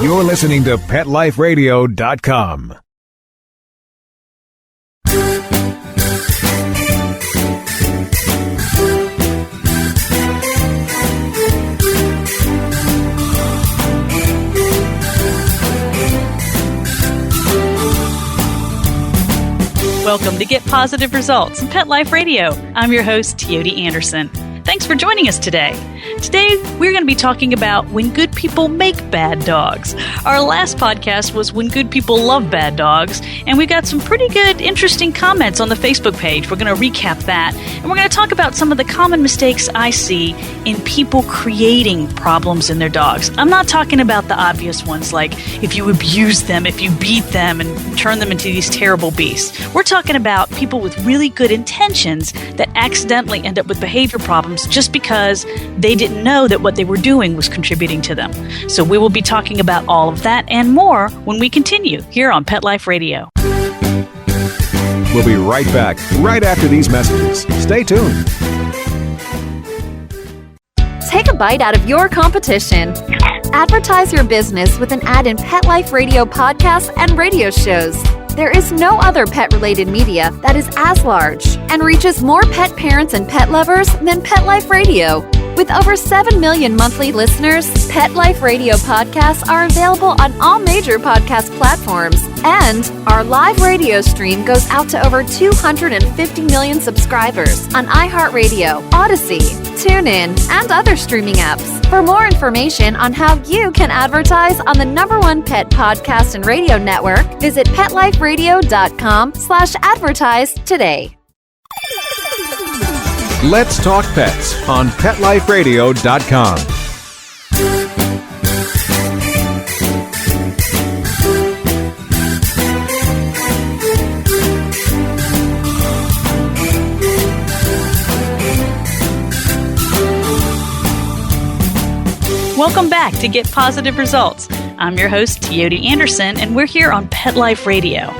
You're listening to PetLifeRadio.com. Welcome to Get Positive Results in Pet Life Radio. I'm your host, Teody Anderson. Thanks for joining us today. Today, we're going to be talking about when good people make bad dogs. Our last podcast was when good people love bad dogs, and we got some pretty good, interesting comments on the Facebook page. We're going to recap that, and we're going to talk about some of the common mistakes I see in people creating problems in their dogs. I'm not talking about the obvious ones, like if you abuse them, if you beat them, and turn them into these terrible beasts. We're talking about people with really good intentions that accidentally end up with behavior problems just because they didn't know that what they were doing was contributing to them. So we will be talking about all of that and more when we continue here on Pet Life Radio. We'll be right back, right after these messages. Stay tuned. Take a bite out of your competition. Advertise your business with an ad in Pet Life Radio podcasts and radio shows. There is no other pet-related media that is as large and reaches more pet parents and pet lovers than Pet Life Radio. With over 7 million monthly listeners, Pet Life Radio podcasts are available on all major podcast platforms, and our live radio stream goes out to over 250 million subscribers on iHeartRadio, Odyssey, TuneIn, and other streaming apps. For more information on how you can advertise on the #1 pet podcast and radio network, visit PetLifeRadio.com/advertise today. Let's talk pets on PetLifeRadio.com. Welcome back to Get Positive Results. I'm your host, Teody Anderson, and we're here on Pet Life Radio.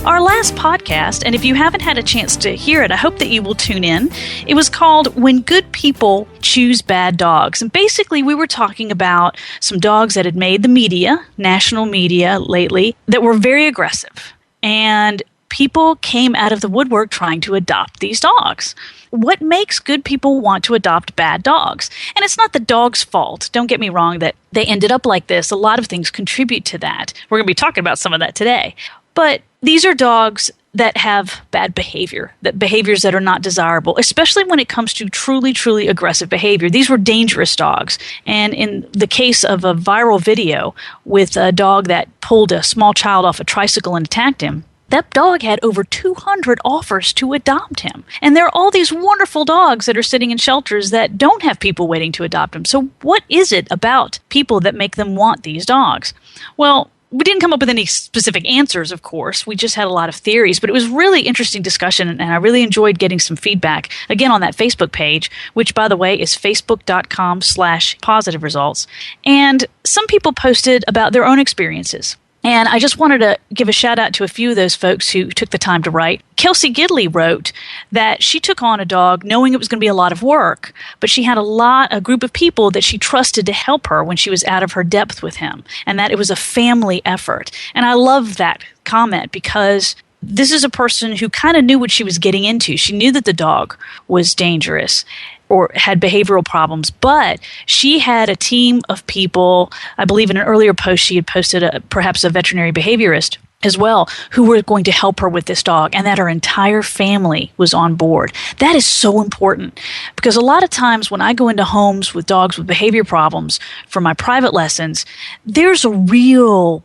Our last podcast, and if you haven't had a chance to hear it, I hope that you will tune in. It was called When Good People Choose Bad Dogs. And basically, we were talking about some dogs that had made the media, national media lately, that were very aggressive. And people came out of the woodwork trying to adopt these dogs. What makes good people want to adopt bad dogs? And it's not the dog's fault. Don't get me wrong that they ended up like this. A lot of things contribute to that. We're going to be talking about some of that today. But these are dogs that have bad behavior, that behaviors that are not desirable, especially when it comes to truly, truly aggressive behavior. These were dangerous dogs. And in the case of a viral video with a dog that pulled a small child off a tricycle and attacked him, that dog had over 200 offers to adopt him. And there are all these wonderful dogs that are sitting in shelters that don't have people waiting to adopt them. So what is it about people that make them want these dogs? Well, we didn't come up with any specific answers, of course. We just had a lot of theories, but it was really interesting discussion, and I really enjoyed getting some feedback, again, on that Facebook page, which, by the way, is facebook.com/positive results. And some people posted about their own experiences. And I just wanted to give a shout out to a few of those folks who took the time to write. Kelsey Gidley wrote that she took on a dog knowing it was going to be a lot of work, but she had a group of people that she trusted to help her when she was out of her depth with him, and that it was a family effort. And I love that comment because this is a person who kind of knew what she was getting into. She knew that the dog was dangerous or had behavioral problems, but she had a team of people. I believe in an earlier post she had posted perhaps a veterinary behaviorist as well, who were going to help her with this dog, and that her entire family was on board. That is so important because a lot of times when I go into homes with dogs with behavior problems for my private lessons, there's a real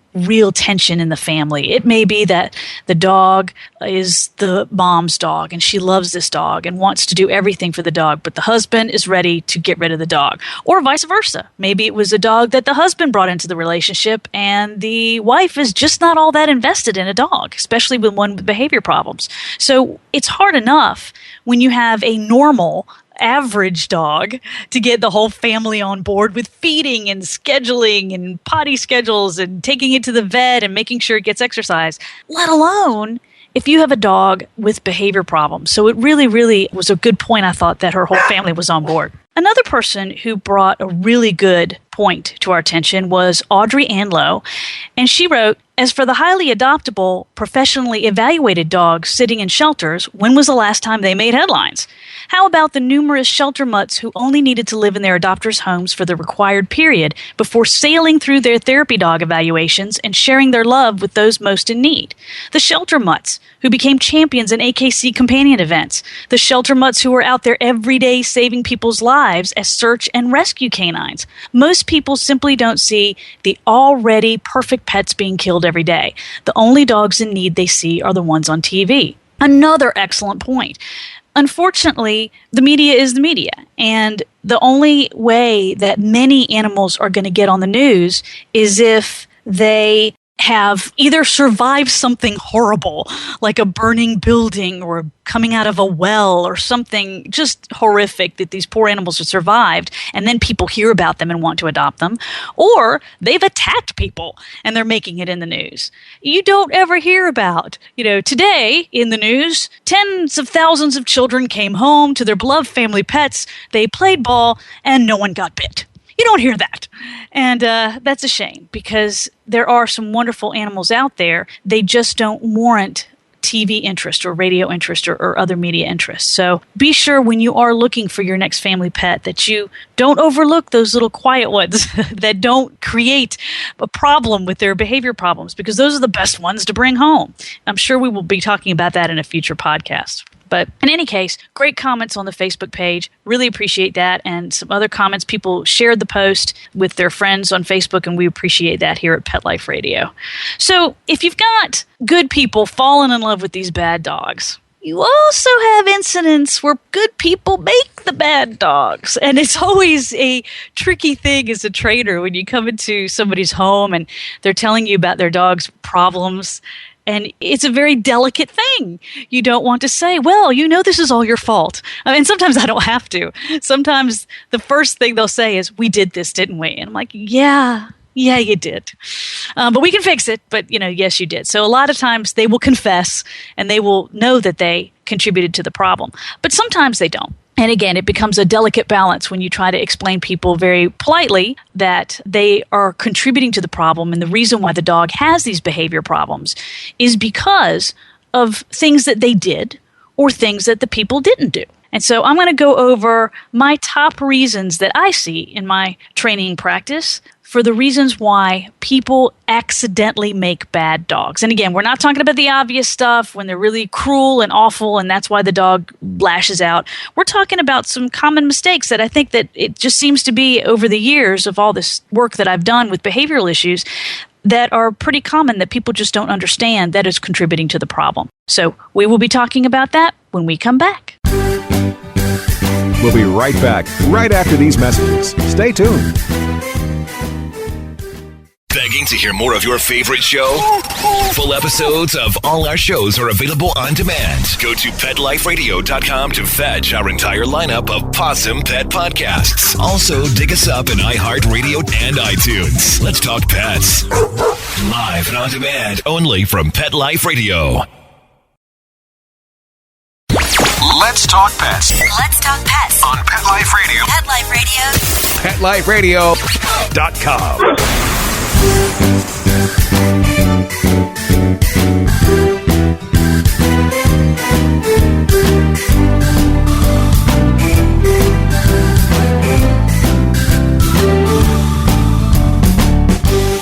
tension in the family. It may be that the dog is the mom's dog and she loves this dog and wants to do everything for the dog, but the husband is ready to get rid of the dog. Or vice versa. Maybe it was a dog that the husband brought into the relationship and the wife is just not all that invested in a dog, especially with one with behavior problems. So it's hard enough when you have a normal average dog to get the whole family on board with feeding and scheduling and potty schedules and taking it to the vet and making sure it gets exercise, let alone if you have a dog with behavior problems. So it really, really was a good point, I thought, that her whole family was on board. Another person who brought a really good point to our attention was Audrey Anlow, and she wrote, "As for the highly adoptable, professionally evaluated dogs sitting in shelters, when was the last time they made headlines? How about the numerous shelter mutts who only needed to live in their adopters' homes for the required period before sailing through their therapy dog evaluations and sharing their love with those most in need? The shelter mutts who became champions in AKC companion events. The shelter mutts who were out there every day saving people's lives as search and rescue canines. Most people simply don't see the already perfect pets being killed every day. The only dogs in need they see are the ones on TV." Another excellent point. Unfortunately, the media is the media, and the only way that many animals are going to get on the news is if they have either survived something horrible, like a burning building or coming out of a well or something just horrific that these poor animals have survived, and then people hear about them and want to adopt them, or they've attacked people and they're making it in the news. You don't ever hear about, today in the news, tens of thousands of children came home to their beloved family pets, they played ball, and no one got bit. You don't hear that. And that's a shame, because there are some wonderful animals out there. They just don't warrant TV interest or radio interest or other media interest. So be sure when you are looking for your next family pet that you don't overlook those little quiet ones that don't create a problem with their behavior problems, because those are the best ones to bring home. I'm sure we will be talking about that in a future podcast. But in any case, great comments on the Facebook page. Really appreciate that. And some other comments. People shared the post with their friends on Facebook, and we appreciate that here at Pet Life Radio. So if you've got good people falling in love with these bad dogs, you also have incidents where good people make the bad dogs. And it's always a tricky thing as a trainer when you come into somebody's home and they're telling you about their dog's problems. And it's a very delicate thing. You don't want to say, well, this is all your fault. And sometimes I don't have to. Sometimes the first thing they'll say is, we did this, didn't we? And I'm like, yeah, you did. But we can fix it. But, yes, you did. So a lot of times they will confess and they will know that they contributed to the problem. But sometimes they don't. And again, it becomes a delicate balance when you try to explain people very politely that they are contributing to the problem, and the reason why the dog has these behavior problems is because of things that they did or things that the people didn't do. And so I'm going to go over my top reasons that I see in my training practice for the reasons why people accidentally make bad dogs. And again, we're not talking about the obvious stuff when they're really cruel and awful and that's why the dog lashes out. We're talking about some common mistakes that I think that it just seems to be over the years of all this work that I've done with behavioral issues that are pretty common that people just don't understand that is contributing to the problem. So we will be talking about that when we come back. We'll be right back, right after these messages. Stay tuned. Begging to hear more of your favorite show? Full episodes of all our shows are available on demand. Go to PetLifeRadio.com to fetch our entire lineup of Pawsome Pet podcasts. Also, dig us up in iHeartRadio and iTunes. Let's talk pets. Live and on demand, only from Pet Life Radio. Let's talk pets. Let's talk pets On Pet Life Radio. Pet Life Radio. PetLifeRadio.com.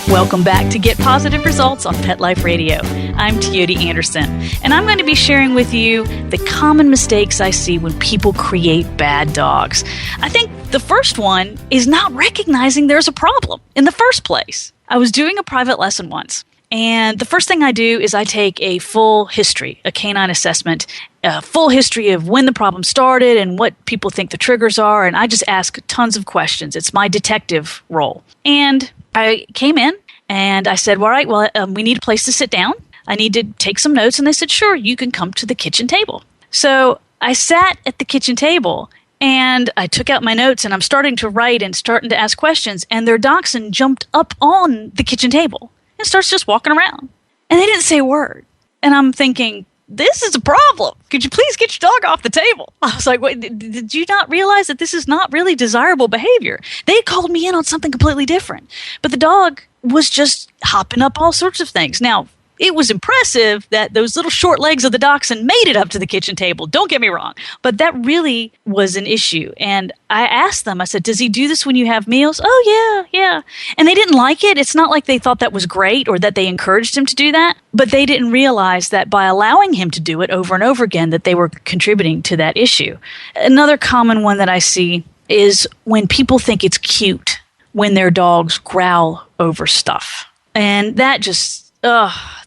Welcome back to Get Positive Results on Pet Life Radio. I'm Teody Anderson, and I'm going to be sharing with you the common mistakes I see when people create bad dogs. I think the first one is not recognizing there's a problem in the first place. I was doing a private lesson once, and the first thing I do is I take a full history, a canine assessment, a full history of when the problem started and what people think the triggers are, and I just ask tons of questions. It's my detective role. And I came in, and I said, all right, we need a place to sit down. I need to take some notes. And they said, sure, you can come to the kitchen table. So I sat at the kitchen table, and I took out my notes, and I'm starting to write and starting to ask questions. And their dachshund jumped up on the kitchen table and starts just walking around. And they didn't say a word. And I'm thinking, this is a problem. Could you please get your dog off the table? I was like, wait, did you not realize that this is not really desirable behavior? They called me in on something completely different. But the dog was just hopping up all sorts of things. Now, it was impressive that those little short legs of the dachshund made it up to the kitchen table. Don't get me wrong. But that really was an issue. And I asked them, I said, does he do this when you have meals? Oh, yeah. And they didn't like it. It's not like they thought that was great or that they encouraged him to do that. But they didn't realize that by allowing him to do it over and over again, that they were contributing to that issue. Another common one that I see is when people think it's cute when their dogs growl over stuff. And that just...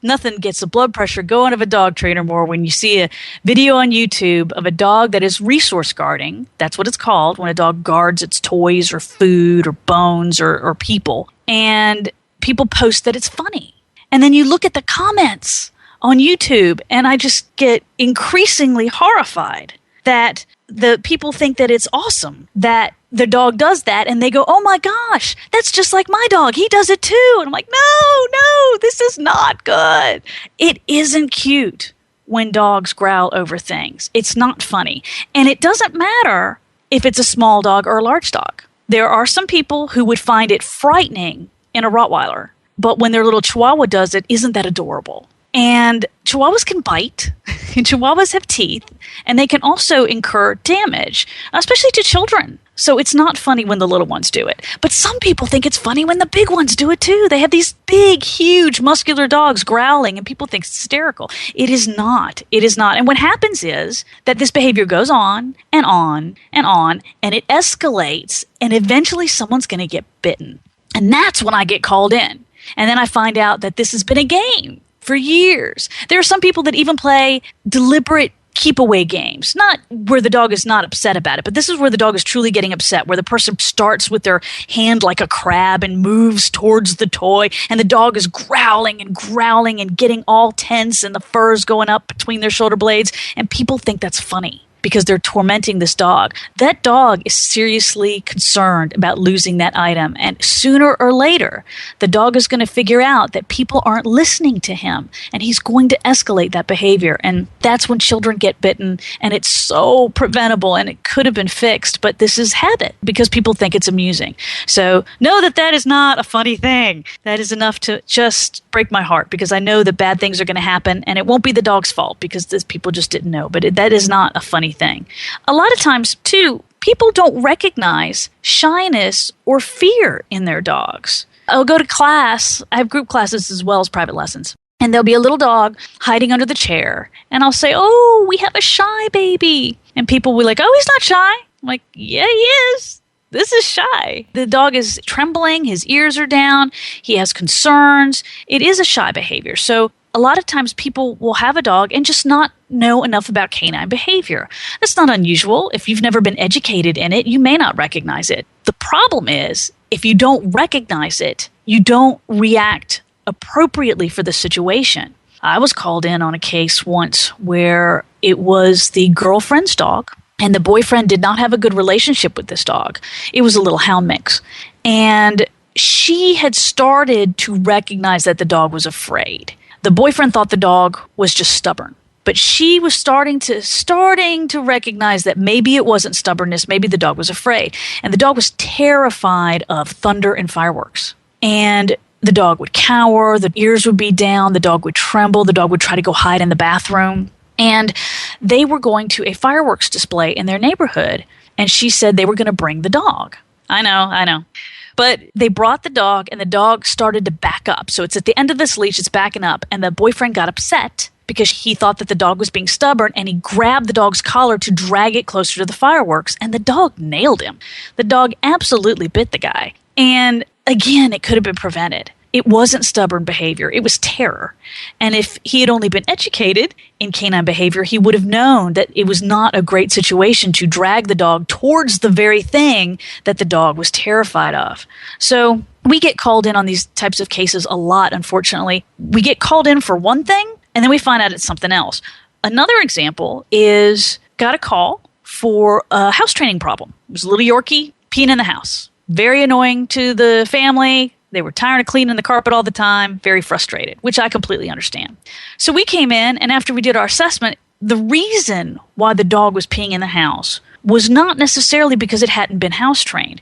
nothing gets the blood pressure going of a dog trainer more when you see a video on YouTube of a dog that is resource guarding. That's what it's called, when a dog guards its toys or food or bones or people. And people post that it's funny. And then you look at the comments on YouTube, and I just get increasingly horrified that the people think that it's awesome that the dog does that, and they go, oh my gosh, that's just like my dog. He does it too. And I'm like, no, this is not good. It isn't cute when dogs growl over things. It's not funny. And it doesn't matter if it's a small dog or a large dog. There are some people who would find it frightening in a Rottweiler, but when their little Chihuahua does it, isn't that adorable? And Chihuahuas can bite, and Chihuahuas have teeth, and they can also incur damage, especially to children. So it's not funny when the little ones do it. But some people think it's funny when the big ones do it too. They have these big, huge, muscular dogs growling, and people think it's hysterical. It is not. It is not. And what happens is that this behavior goes on and on and on, and it escalates, and eventually someone's going to get bitten. And that's when I get called in. And then I find out that this has been a game for years. There are some people that even play deliberate keep away games, not where the dog is not upset about it, but this is where the dog is truly getting upset, where the person starts with their hand like a crab and moves towards the toy, and the dog is growling and getting all tense, and the fur is going up between their shoulder blades, and people think that's funny because they're tormenting this dog. That dog is seriously concerned about losing that item. And sooner or later, the dog is going to figure out that people aren't listening to him, and he's going to escalate that behavior. And that's when children get bitten, and it's so preventable, and it could have been fixed, but this is habit because people think it's amusing. So know that that is not a funny thing. That is enough to just break my heart, because I know that bad things are going to happen, and it won't be the dog's fault because people just didn't know. But that is not a funny thing. A lot of times, too, people don't recognize shyness or fear in their dogs. I'll go to class. I have group classes as well as private lessons. And there'll be a little dog hiding under the chair. And I'll say, oh, we have a shy baby. And people will be like, oh, he's not shy. I'm like, yeah, he is. This is shy. The dog is trembling. His ears are down. He has concerns. It is a shy behavior. So a lot of times people will have a dog and just not know enough about canine behavior. That's not unusual. If you've never been educated in it, you may not recognize it. The problem is, if you don't recognize it, you don't react appropriately for the situation. I was called in on a case once where it was the girlfriend's dog, and the boyfriend did not have a good relationship with this dog. It was a little hound mix. And she had started to recognize that the dog was afraid. The boyfriend thought the dog was just stubborn. But she was starting to recognize that maybe it wasn't stubbornness, maybe the dog was afraid. And the dog was terrified of thunder and fireworks. And the dog would cower, the ears would be down, the dog would tremble, the dog would try to go hide in the bathroom. And they were going to a fireworks display in their neighborhood, and she said they were going to bring the dog. I know. But they brought the dog, and the dog started to back up. So it's at the end of this leash, it's backing up, and the boyfriend got upset because he thought that the dog was being stubborn, and he grabbed the dog's collar to drag it closer to the fireworks, and the dog nailed him. The dog absolutely bit the guy. And again, it could have been prevented. It wasn't stubborn behavior. It was terror. And if he had only been educated in canine behavior, he would have known that it was not a great situation to drag the dog towards the very thing that the dog was terrified of. So we get called in on these types of cases a lot, unfortunately. We get called in for one thing, and then we find out it's something else. Another example is got a call for a house training problem. It was a little Yorkie peeing in the house. Very annoying to the family. They were tired of cleaning the carpet all the time, very frustrated, which I completely understand. So we came in, and after we did our assessment, the reason why the dog was peeing in the house was not necessarily because it hadn't been house trained.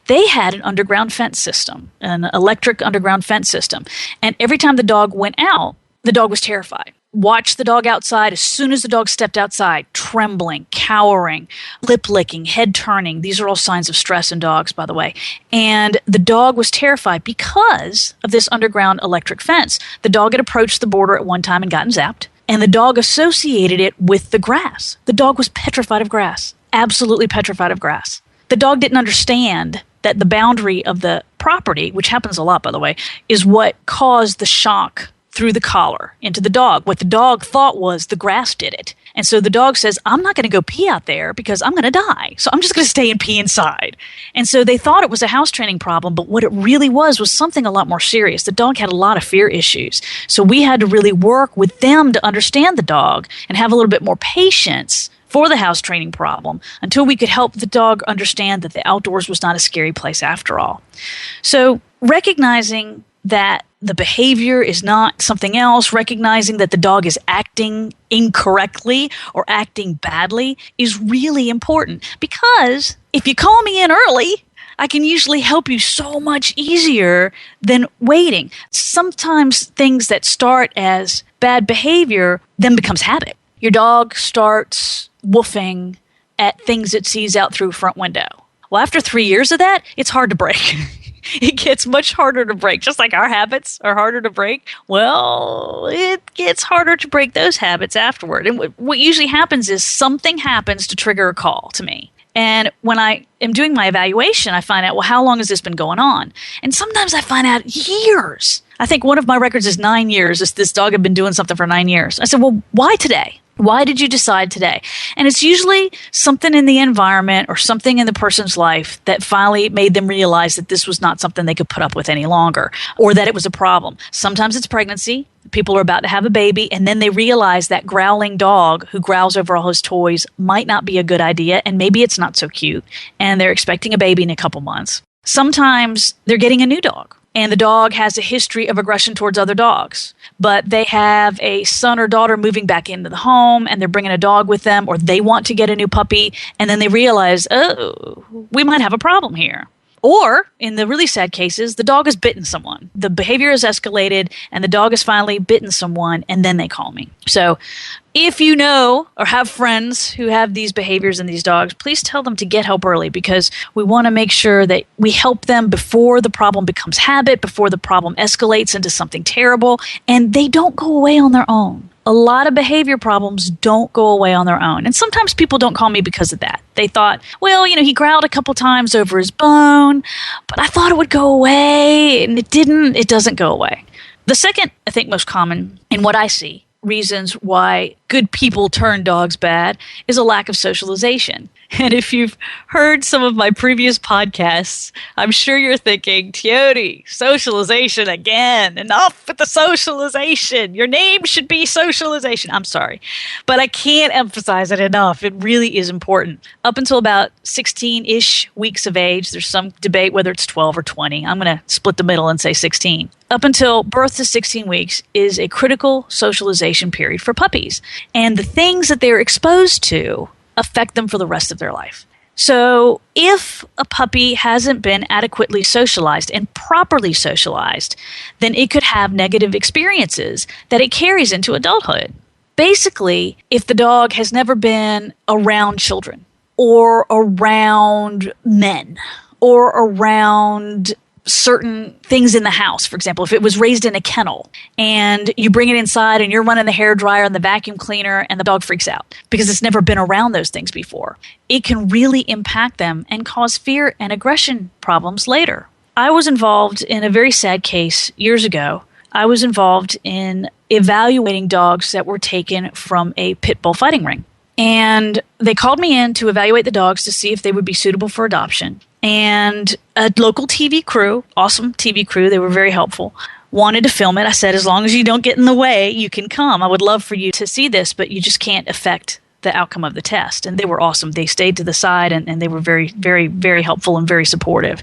They had an underground fence system, an electric underground fence system. And every time the dog went out, the dog was terrified. Watch the dog outside. As soon as the dog stepped outside, trembling, cowering, lip licking, head turning. These are all signs of stress in dogs, by the way. And the dog was terrified because of this underground electric fence. The dog had approached the border at one time and gotten zapped. And the dog associated it with the grass. The dog was petrified of grass. Absolutely petrified of grass. The dog didn't understand that the boundary of the property, which happens a lot, by the way, is what caused the shock through the collar into the dog. What the dog thought was the grass did it. And so the dog says, I'm not going to go pee out there because I'm going to die. So I'm just going to stay and pee inside. And so they thought it was a house training problem, but what it really was something a lot more serious. The dog had a lot of fear issues. So we had to really work with them to understand the dog and have a little bit more patience for the house training problem until we could help the dog understand that the outdoors was not a scary place after all. So recognizing that the behavior is not something else, recognizing that the dog is acting incorrectly or acting badly is really important, because if you call me in early, I can usually help you so much easier than waiting. Sometimes things that start as bad behavior then becomes habit. Your dog starts woofing at things it sees out through a front window. Well, after 3 years of that, it's hard to break. It gets much harder to break, just like our habits are harder to break. Well, it gets harder to break those habits afterward. And what usually happens is something happens to trigger a call to me. And when I am doing my evaluation, I find out, well, how long has this been going on? And sometimes I find out years. I think one of my records is 9 years. This dog had been doing something for 9 years. I said, well, why today? Why did you decide today? And it's usually something in the environment or something in the person's life that finally made them realize that this was not something they could put up with any longer, or that it was a problem. Sometimes it's pregnancy. People are about to have a baby, and then they realize that growling dog who growls over all his toys might not be a good idea, and maybe it's not so cute, and they're expecting a baby in a couple months. Sometimes they're getting a new dog, and the dog has a history of aggression towards other dogs, but they have a son or daughter moving back into the home, and they're bringing a dog with them, or they want to get a new puppy, and then they realize, oh, we might have a problem here. Or, in the really sad cases, the dog has bitten someone. The behavior has escalated, and the dog has finally bitten someone, and then they call me. So, if you know or have friends who have these behaviors in these dogs, please tell them to get help early, because we want to make sure that we help them before the problem becomes habit, before the problem escalates into something terrible, and they don't go away on their own. A lot of behavior problems don't go away on their own. And sometimes people don't call me because of that. They thought, well, he growled a couple times over his bone, but I thought it would go away, and it didn't. It doesn't go away. The second, I think, most common in what I see, reasons why good people turn dogs bad is a lack of socialization. And if you've heard some of my previous podcasts, I'm sure you're thinking, Teody, socialization again. Enough with the socialization. Your name should be socialization. I'm sorry, but I can't emphasize it enough. It really is important. Up until about 16-ish weeks of age, there's some debate whether it's 12 or 20. I'm going to split the middle and say 16. Up until birth to 16 weeks is a critical socialization period for puppies. And the things that they're exposed to affect them for the rest of their life. So if a puppy hasn't been adequately socialized and properly socialized, then it could have negative experiences that it carries into adulthood. Basically, if the dog has never been around children or around men or around certain things in the house. For example, if it was raised in a kennel and you bring it inside and you're running the hairdryer and the vacuum cleaner and the dog freaks out because it's never been around those things before, it can really impact them and cause fear and aggression problems later. I was involved in a very sad case years ago. I was involved in evaluating dogs that were taken from a pit bull fighting ring. And they called me in to evaluate the dogs to see if they would be suitable for adoption. And a local TV crew, awesome TV crew, they were very helpful, wanted to film it. I said, as long as you don't get in the way, you can come. I would love for you to see this, but you just can't affect the outcome of the test. And they were awesome. They stayed to the side and they were very, very, very helpful and very supportive.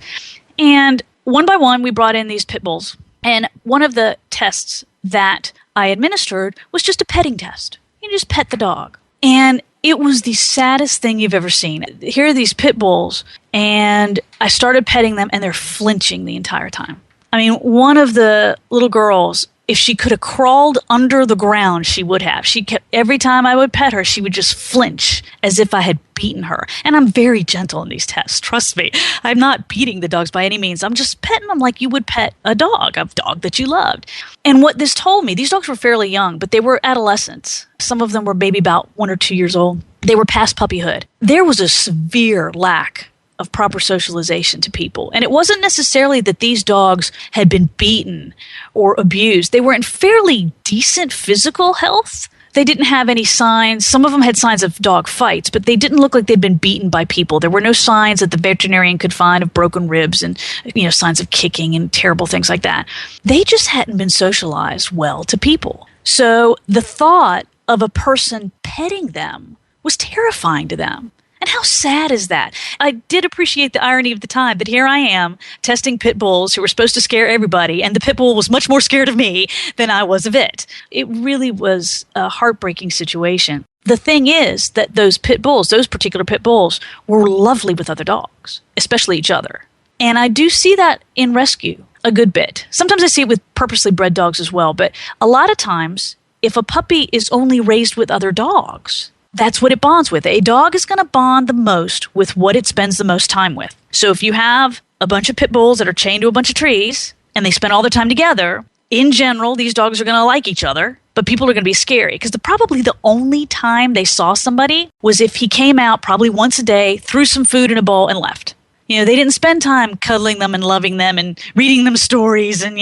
And one by one, we brought in these pit bulls. And one of the tests that I administered was just a petting test. You just pet the dog. And it was the saddest thing you've ever seen. Here are these pit bulls, and I started petting them, and they're flinching the entire time. I mean, one of the little girls, if she could have crawled under the ground, she would have. She kept, every time I would pet her, she would just flinch as if I had beaten her. And I'm very gentle in these tests, trust me. I'm not beating the dogs by any means. I'm just petting them like you would pet a dog that you loved. And what this told me, these dogs were fairly young, but they were adolescents. Some of them were maybe about 1 or 2 years old. They were past puppyhood. There was a severe lack of proper socialization to people. And it wasn't necessarily that these dogs had been beaten or abused. They were in fairly decent physical health. They didn't have any signs. Some of them had signs of dog fights, but they didn't look like they'd been beaten by people. There were no signs that the veterinarian could find of broken ribs and, signs of kicking and terrible things like that. They just hadn't been socialized well to people. So the thought of a person petting them was terrifying to them. And how sad is that? I did appreciate the irony of the time that here I am testing pit bulls who were supposed to scare everybody, and the pit bull was much more scared of me than I was of it. It really was a heartbreaking situation. The thing is that those particular pit bulls, were lovely with other dogs, especially each other. And I do see that in rescue a good bit. Sometimes I see it with purposely bred dogs as well, but a lot of times, if a puppy is only raised with other dogs, that's what it bonds with. A dog is going to bond the most with what it spends the most time with. So if you have a bunch of pit bulls that are chained to a bunch of trees and they spend all their time together, in general, these dogs are going to like each other, but people are going to be scary because probably the only time they saw somebody was if he came out probably once a day, threw some food in a bowl and left. They didn't spend time cuddling them and loving them and reading them stories and,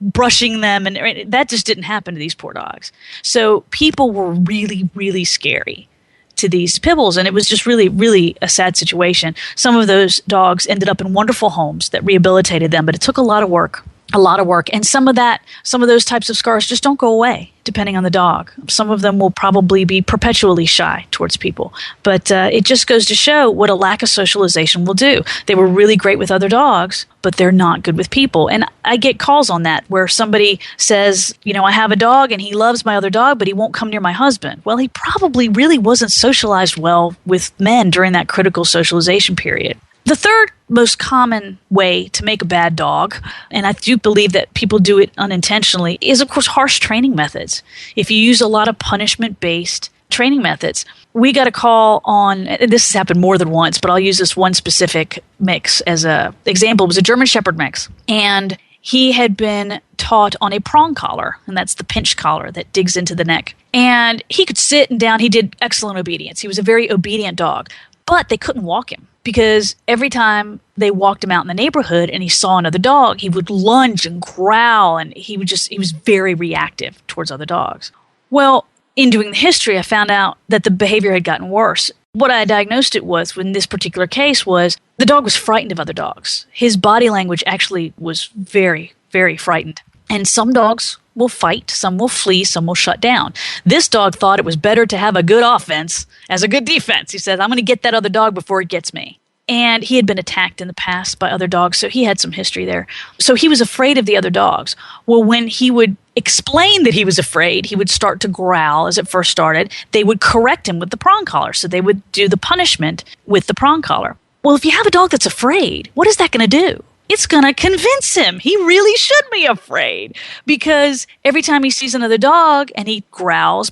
brushing them. And that just didn't happen to these poor dogs. So people were really, really scary to these pit bulls. And it was just really, really a sad situation. Some of those dogs ended up in wonderful homes that rehabilitated them, but it took a lot of work. And some of those types of scars just don't go away, depending on the dog. Some of them will probably be perpetually shy towards people. But it just goes to show what a lack of socialization will do. They were really great with other dogs, but they're not good with people. And I get calls on that where somebody says, I have a dog and he loves my other dog, but he won't come near my husband. Well, he probably really wasn't socialized well with men during that critical socialization period. The third most common way to make a bad dog, and I do believe that people do it unintentionally, is, of course, harsh training methods. If you use a lot of punishment-based training methods, we got a call on, and this has happened more than once, but I'll use this one specific mix as an example. It was a German Shepherd mix, and he had been taught on a prong collar, and that's the pinch collar that digs into the neck. And he could sit and down. He did excellent obedience. He was a very obedient dog, but they couldn't walk him. Because every time they walked him out in the neighborhood and he saw another dog, he would lunge and growl, and he was very reactive towards other dogs. Well, in doing the history, I found out that the behavior had gotten worse. What I diagnosed it with in this particular case was the dog was frightened of other dogs. His body language actually was very, very frightened. And some dogs will fight, some will flee, some will shut down. This dog thought it was better to have a good offense as a good defense. He said, I'm going to get that other dog before it gets me. And he had been attacked in the past by other dogs, so he had some history there. So he was afraid of the other dogs. Well, when he would explain that he was afraid, he would start to growl as it first started. They would correct him with the prong collar, so they would do the punishment with the prong collar. Well, if you have a dog that's afraid, what is that going to do? It's going to convince him he really should be afraid, because every time he sees another dog and he growls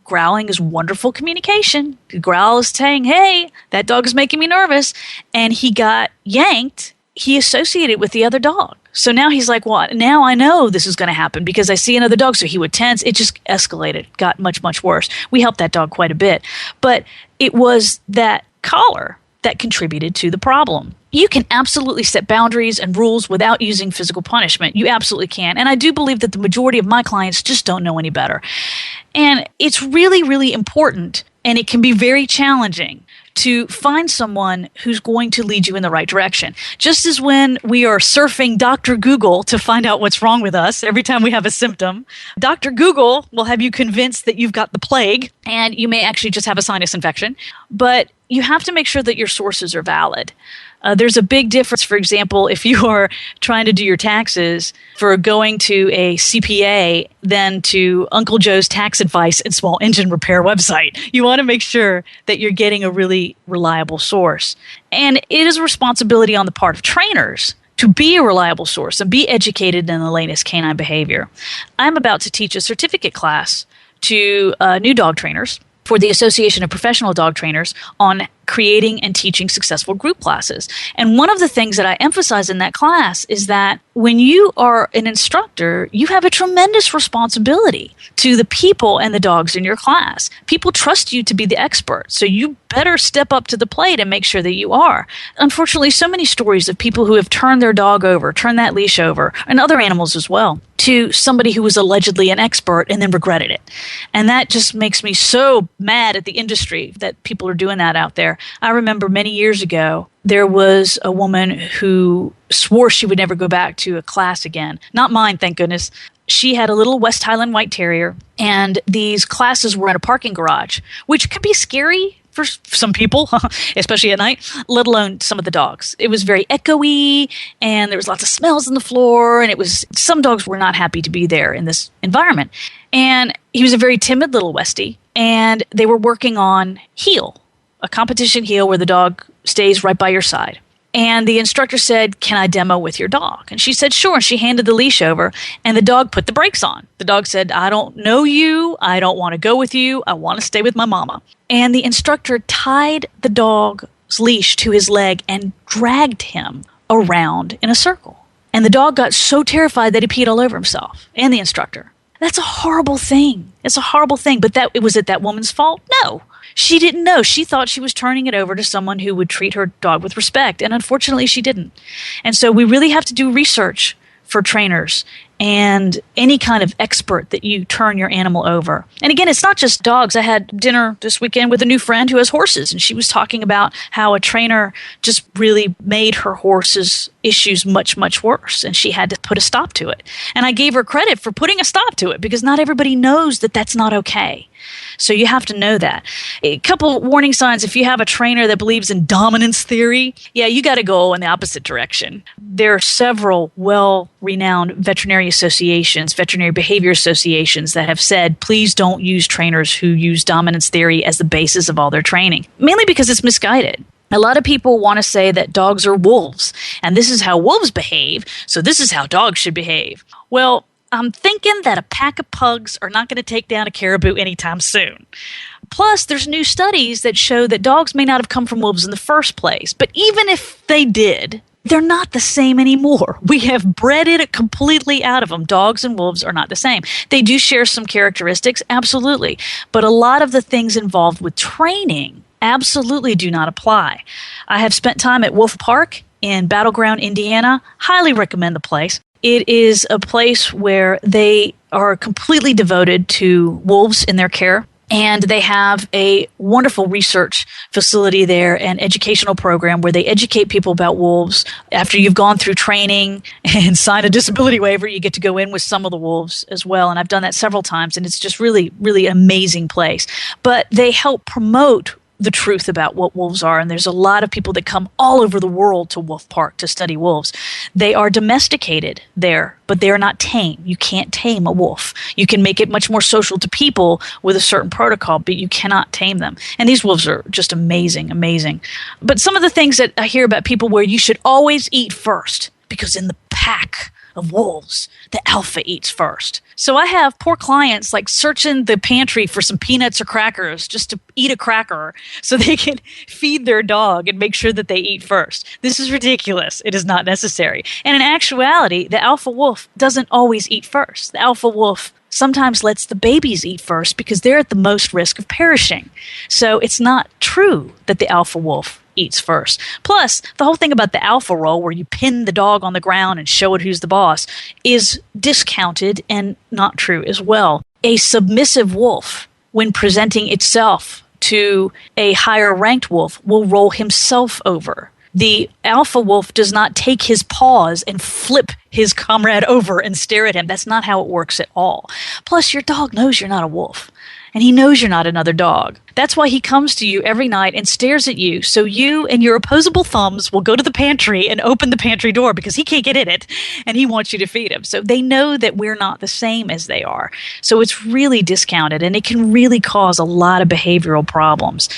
growling is wonderful communication. The growl is saying, hey, that dog is making me nervous. And he got yanked. He associated with the other dog. So now he's like, what? Now I know this is going to happen because I see another dog. So he would tense. It just escalated, got much, much worse. We helped that dog quite a bit. But it was that collar that contributed to the problem. You can absolutely set boundaries and rules without using physical punishment. You absolutely can. And I do believe that the majority of my clients just don't know any better. And it's really, really important, and it can be very challenging to find someone who's going to lead you in the right direction. Just as when we are surfing Dr. Google to find out what's wrong with us every time we have a symptom, Dr. Google will have you convinced that you've got the plague, and you may actually just have a sinus infection. But you have to make sure that your sources are valid. There's a big difference, for example, if you are trying to do your taxes for going to a CPA than to Uncle Joe's tax advice and small engine repair website. You want to make sure that you're getting a really reliable source. And it is a responsibility on the part of trainers to be a reliable source and be educated in the latest canine behavior. I'm about to teach a certificate class to new dog trainers for the Association of Professional Dog Trainers on creating and teaching successful group classes. And one of the things that I emphasize in that class is that when you are an instructor, you have a tremendous responsibility to the people and the dogs in your class. People trust you to be the expert, so you better step up to the plate and make sure that you are. Unfortunately, so many stories of people who have turned their dog over, turned that leash over, and other animals as well, to somebody who was allegedly an expert and then regretted it. And that just makes me so mad at the industry that people are doing that out there. I remember many years ago, there was a woman who swore she would never go back to a class again. Not mine, thank goodness. She had a little West Highland White Terrier, and these classes were in a parking garage, which could be scary for some people, especially at night, let alone some of the dogs. It was very echoey, and there was lots of smells on the floor, and some dogs were not happy to be there in this environment. And he was a very timid little Westie, and they were working on heel, a competition heel where the dog stays right by your side. And the instructor said, "Can I demo with your dog?" And she said, "Sure." And she handed the leash over, and the dog put the brakes on. The dog said, "I don't know you. I don't want to go with you. I want to stay with my mama." And the instructor tied the dog's leash to his leg and dragged him around in a circle. And the dog got so terrified that he peed all over himself and the instructor. That's a horrible thing. It's a horrible thing. But was it that woman's fault? No. She didn't know. She thought she was turning it over to someone who would treat her dog with respect. And unfortunately, she didn't. And so we really have to do research for trainers and any kind of expert that you turn your animal over. And again, it's not just dogs. I had dinner this weekend with a new friend who has horses, and she was talking about how a trainer just really made her horse's issues much, much worse, and she had to put a stop to it. And I gave her credit for putting a stop to it because not everybody knows that that's not okay. So you have to know that. A couple warning signs: if you have a trainer that believes in dominance theory, you got to go in the opposite direction. There are several well-renowned veterinary associations, veterinary behavior associations that have said, please don't use trainers who use dominance theory as the basis of all their training, mainly because it's misguided. A lot of people want to say that dogs are wolves, and this is how wolves behave, so this is how dogs should behave. Well, I'm thinking that a pack of pugs are not going to take down a caribou anytime soon. Plus, there's new studies that show that dogs may not have come from wolves in the first place. But even if they did, they're not the same anymore. We have bred it completely out of them. Dogs and wolves are not the same. They do share some characteristics, absolutely. But a lot of the things involved with training absolutely do not apply. I have spent time at Wolf Park in Battleground, Indiana. Highly recommend the place. It is a place where they are completely devoted to wolves in their care, and they have a wonderful research facility there, an educational program where they educate people about wolves. After you've gone through training and signed a disability waiver, you get to go in with some of the wolves as well, and I've done that several times, and it's just really, really amazing place. But they help promote the truth about what wolves are, and there's a lot of people that come all over the world to Wolf Park to study wolves. They are domesticated there, but they are not tame. You can't tame a wolf. You can make it much more social to people with a certain protocol, but you cannot tame them. And these wolves are just amazing, amazing. But some of the things that I hear about people where you should always eat first, because in the pack of wolves, the alpha eats first. So I have poor clients like searching the pantry for some peanuts or crackers just to eat a cracker so they can feed their dog and make sure that they eat first. This is ridiculous. It is not necessary. And in actuality, the alpha wolf doesn't always eat first. The alpha wolf sometimes lets the babies eat first because they're at the most risk of perishing. So it's not true that the alpha wolf eats first. Plus, the whole thing about the alpha role where you pin the dog on the ground and show it who's the boss is discounted and not true as well. A submissive wolf, when presenting itself to a higher ranked wolf, will roll himself over. The alpha wolf does not take his paws and flip his comrade over and stare at him. That's not how it works at all. Plus, your dog knows you're not a wolf. and he knows you're not another dog. That's why he comes to you every night and stares at you, so you and your opposable thumbs will go to the pantry and open the pantry door because he can't get in it, and he wants you to feed him. So they know that we're not the same as they are. So it's really discounted, and it can really cause a lot of behavioral problems.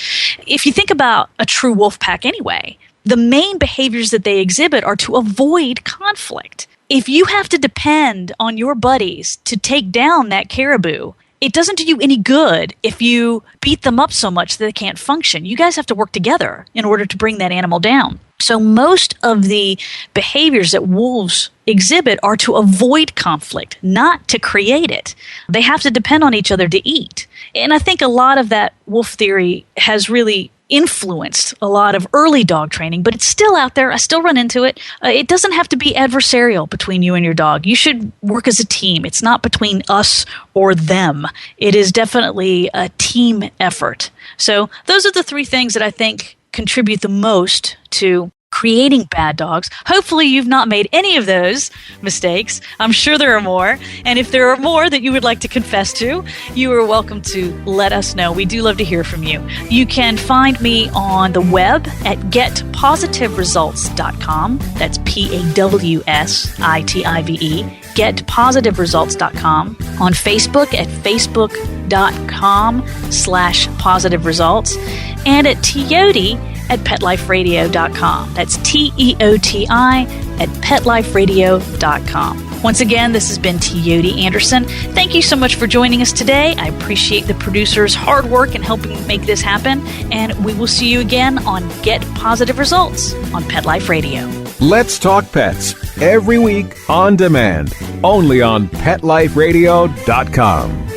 If you think about a true wolf pack anyway, the main behaviors that they exhibit are to avoid conflict. If you have to depend on your buddies to take down that caribou, it doesn't do you any good if you beat them up so much that they can't function. You guys have to work together in order to bring that animal down. So most of the behaviors that wolves exhibit are to avoid conflict, not to create it. They have to depend on each other to eat. And I think a lot of that wolf theory has really influenced a lot of early dog training, but it's still out there. I still run into it. It doesn't have to be adversarial between you and your dog. You should work as a team. It's not between us or them. It is definitely a team effort. So those are the three things that I think contribute the most to creating bad dogs. Hopefully you've not made any of those mistakes. I'm sure there are more. And if there are more that you would like to confess to, you are welcome to let us know. We do love to hear from you. You can find me on the web at getpositiveresults.com. That's PAWSITIVE. Getpositiveresults.com. On Facebook at facebook.com/positiveresults. And at Teoti at petliferadio.com. That's TEOTI at petliferadio.com. Once again, this has been Teoti Anderson. Thank you so much for joining us today. I appreciate the producer's hard work in helping make this happen. And we will see you again on Get Positive Results on Pet Life Radio. Let's Talk Pets, every week on demand, only on PetLifeRadio.com.